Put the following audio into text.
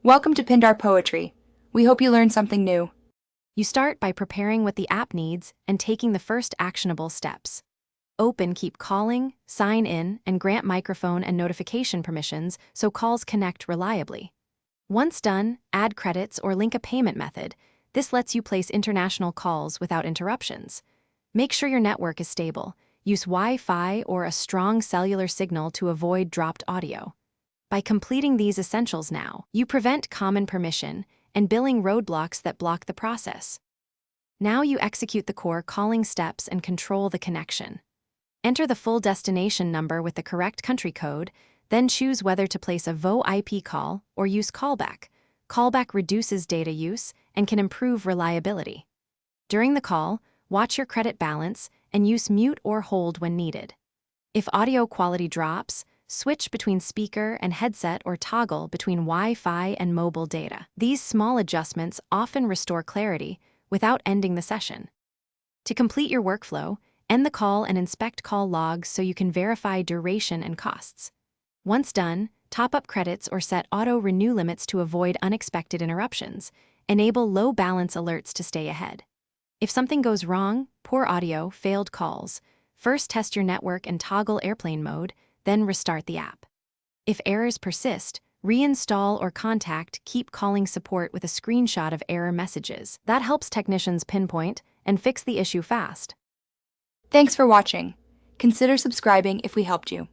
Welcome to Pindar Poetry. We hope you learned something new. You start by preparing what the app needs and taking the first actionable steps. Open Keep Calling, sign in, and grant microphone and notification permissions so calls connect reliably. Once done, add credits or link a payment method. This lets you place international calls without interruptions. Make sure your network is stable. Use Wi-Fi or a strong cellular signal to avoid dropped audio. By completing these essentials now, you prevent common permission and billing roadblocks that block the process. Now you execute the core calling steps and control the connection. Enter the full destination number with the correct country code, then choose whether to place a VoIP call or use callback. Callback reduces data use and can improve reliability. During the call, watch your credit balance and use mute or hold when needed. If audio quality drops, switch between speaker and headset or toggle between Wi-Fi and mobile data. These small adjustments often restore clarity without ending the session. To complete your workflow, end the call and inspect call logs so you can verify duration and costs. Once done, top up credits or set auto-renew limits to avoid unexpected interruptions. Enable low balance alerts to stay ahead. If something goes wrong, poor audio, failed calls, first test your network and toggle airplane mode, then restart the app. If errors persist, reinstall or contact Keep Calling support with a screenshot of error messages. That helps technicians pinpoint and fix the issue fast. Thanks for watching. Consider subscribing if we helped you.